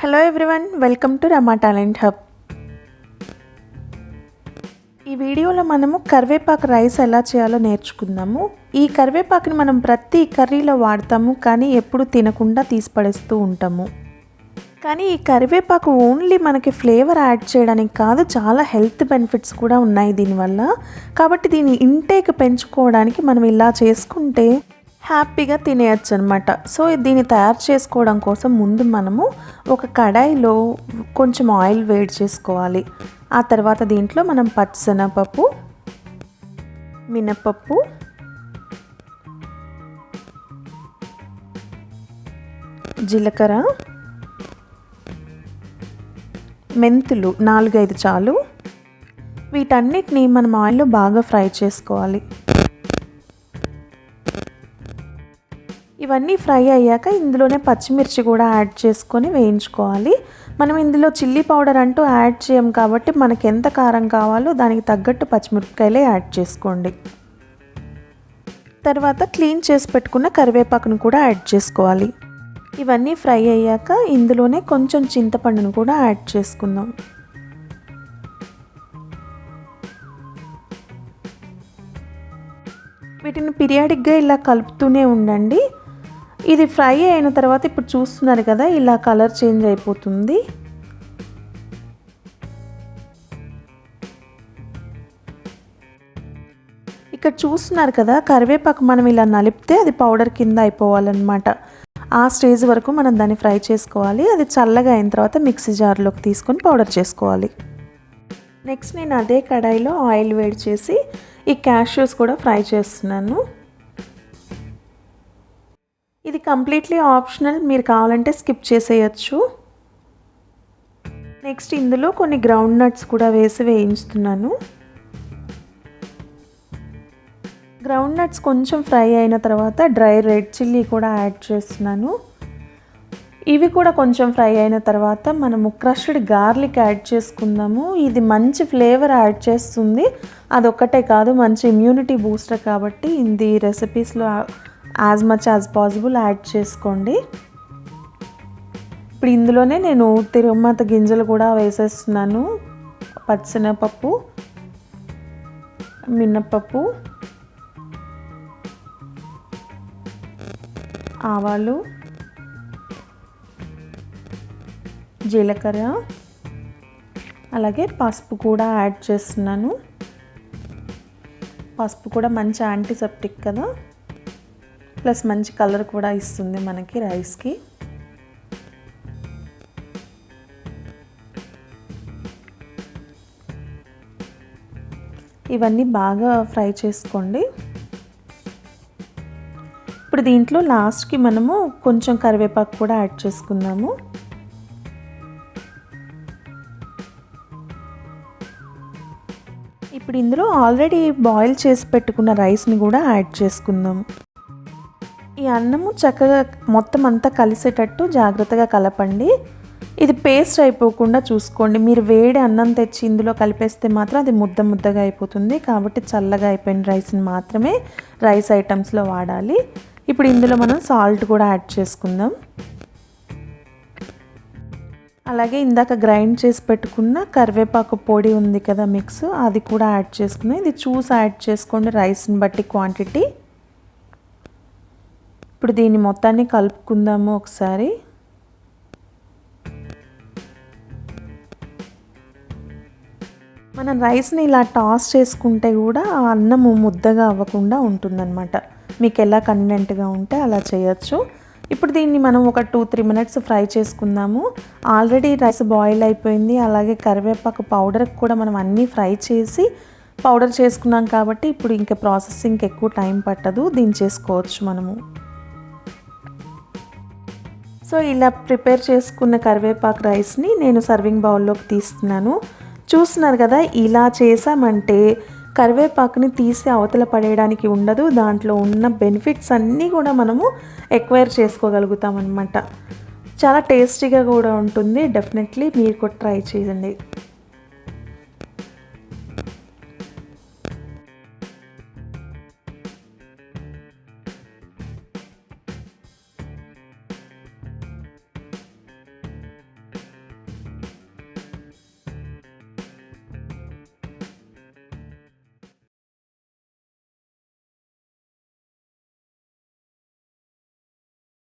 Hello everyone, welcome to Rama talent hub. ఈ వీడియోలో మనము కరివేపాకు రైస్ ఎలా చేయాలో నేర్చుకుందాము. ఈ కరివేపాకుని మనం ప్రతి కర్రీలో వాడతాము, కానీ ఎప్పుడు తినకుండా తీసి పడేస్తూ ఉంటాము. కానీ ఈ కరివేపాకు ఓన్లీ మనకి ఫ్లేవర్ యాడ్ చేయడానికి కాదు, చాలా హెల్త్ బెనిఫిట్స్ కూడా ఉన్నాయి దీనివల్ల. కాబట్టి దీని ఇంటేక్ పెంచుకోవడానికి మనం ఇలా చేసుకుంటే హ్యాపీగా తినేయచ్చు అనమాట. సో దీన్ని తయారు చేసుకోవడం కోసం ముందు మనము ఒక కడాయిలో కొంచెం ఆయిల్ వేడి చేసుకోవాలి. ఆ తర్వాత దీంట్లో మనం పచ్చిశనగపప్పు, మినపప్పు, జీలకర్ర, మెంతులు 4-5 చాలు. వీటన్నిటిని మనం ఆయిల్లో బాగా ఫ్రై చేసుకోవాలి. ఇవన్నీ ఫ్రై అయ్యాక ఇందులోనే పచ్చిమిర్చి కూడా యాడ్ చేసుకొని వేయించుకోవాలి. మనం ఇందులో చిల్లీ పౌడర్ అంటూ యాడ్ చేయం కాబట్టి మనకి ఎంత కారం కావాలో దానికి తగ్గట్టు పచ్చిమిరపకాయలే యాడ్ చేసుకోండి. తర్వాత క్లీన్ చేసి పెట్టుకున్న కరివేపాకును కూడా యాడ్ చేసుకోవాలి. ఇవన్నీ ఫ్రై అయ్యాక ఇందులోనే కొంచెం చింతపండును కూడా యాడ్ చేసుకుందాం. వీటిని పీరియాడిక్గా ఇలా కలుపుతూనే ఉండండి. ఇది ఫ్రై అయిన తర్వాత ఇప్పుడు చూస్తున్నారు కదా, ఇలా కలర్ చేంజ్ అయిపోతుంది. ఇక్కడ చూస్తున్నారు కదా, కరివేపాకు మనం ఇలా నలిపితే అది పౌడర్ కింద అయిపోవాలన్నమాట. ఆ స్టేజ్ వరకు మనం దాన్ని ఫ్రై చేసుకోవాలి. అది చల్లగా అయిన తర్వాత మిక్సీ జార్లోకి తీసుకొని పౌడర్ చేసుకోవాలి. నెక్స్ట్ నేను అదే కడాయిలో ఆయిల్ వేడి చేసి ఈ క్యాష్యూస్ కూడా ఫ్రై చేస్తున్నాను. ఇది కంప్లీట్లీ ఆప్షనల్, మీరు కావాలంటే స్కిప్ చేసేయచ్చు. నెక్స్ట్ ఇందులో కొన్ని గ్రౌండ్ నట్స్ కూడా వేసి వేయించుతున్నాను. గ్రౌండ్ నట్స్ కొంచెం ఫ్రై అయిన తర్వాత డ్రై రెడ్ చిల్లీ కూడా యాడ్ చేస్తున్నాను. ఇవి కూడా కొంచెం ఫ్రై అయిన తర్వాత మనము క్రష్డ్ గార్లిక్ యాడ్ చేసుకుందాము. ఇది మంచి ఫ్లేవర్ యాడ్ చేస్తుంది. అదొక్కటే కాదు, మంచి ఇమ్యూనిటీ బూస్టర్ కాబట్టి ఇది రెసిపీస్లో as much as possible add చేసుకోండి. ఇప్పుడు ఇందులోనే నేను తిరుమత గింజలు కూడా వేసేస్తున్నాను. పచ్చిశనగపప్పు, మినపప్పు, ఆవాలు, జీలకర్ర, అలాగే పసుపు కూడా యాడ్ చేస్తున్నాను. పసుపు కూడా మంచి యాంటీసెప్టిక్ కదా, ప్లస్ మంచి కలర్ కూడా ఇస్తుంది మనకి రైస్కి. ఇవన్నీ బాగా ఫ్రై చేసుకోండి. ఇప్పుడు దీంట్లో లాస్ట్కి మనము కొంచెం కరివేపాకు కూడా యాడ్ చేసుకుందాము. ఇప్పుడు ఇందులో ఆల్రెడీ బాయిల్ చేసి పెట్టుకున్న రైస్ని కూడా యాడ్ చేసుకుందాము. ఈ అన్నము చక్కగా మొత్తం అంతా కలిసేటట్టు జాగ్రత్తగా కలపండి. ఇది పేస్ట్ అయిపోకుండా చూసుకోండి. మీరు వేడి అన్నం తెచ్చి ఇందులో కలిపేస్తే మాత్రం అది ముద్ద ముద్దగా అయిపోతుంది. కాబట్టి చల్లగా అయిపోయిన రైస్ని మాత్రమే రైస్ ఐటమ్స్లో వాడాలి. ఇప్పుడు ఇందులో మనం సాల్ట్ కూడా యాడ్ చేసుకుందాం. అలాగే ఇందాక గ్రైండ్ చేసి పెట్టుకున్న కరివేపాకు పొడి ఉంది కదా మిక్స్, అది కూడా యాడ్ చేసుకుందాం. ఇది చూసి యాడ్ చేసుకోండి రైస్ని బట్టి క్వాంటిటీ. ఇప్పుడు దీన్ని మొత్తాన్ని కలుపుకుందాము ఒకసారి. మనం రైస్ని ఇలా టాస్ చేసుకుంటే కూడా ఆ అన్నము ముద్దగా అవ్వకుండా ఉంటుందన్నమాట. మీకు ఎలా కన్వీనియంట్గా ఉంటే అలా చేయొచ్చు. ఇప్పుడు దీన్ని మనం ఒక 2-3 మినిట్స్ ఫ్రై చేసుకుందాము. ఆల్రెడీ రైస్ బాయిల్ అయిపోయింది. అలాగే కరివేపాకు పౌడర్కి కూడా మనం అన్నీ ఫ్రై చేసి పౌడర్ చేసుకున్నాం కాబట్టి ఇప్పుడు ఇంకా ప్రాసెసింగ్కి ఎక్కువ టైం పట్టదు, దించేసుకోవచ్చు మనము. సో ఇలా ప్రిపేర్ చేసుకున్న కరివేపాకు రైస్ని నేను సర్వింగ్ బౌల్లోకి తీస్తున్నాను. చూస్తున్నారు కదా, ఇలా చేసామంటే కరివేపాకుని తీసి అవతల పడేయడానికి ఉండదు. దాంట్లో ఉన్న బెనిఫిట్స్ అన్నీ కూడా మనము ఎక్వైర్ చేసుకోగలుగుతాం అన్నమాట. చాలా టేస్టీగా కూడా ఉంటుంది. డెఫినెట్లీ మీరు కూడా ట్రై చేయండి.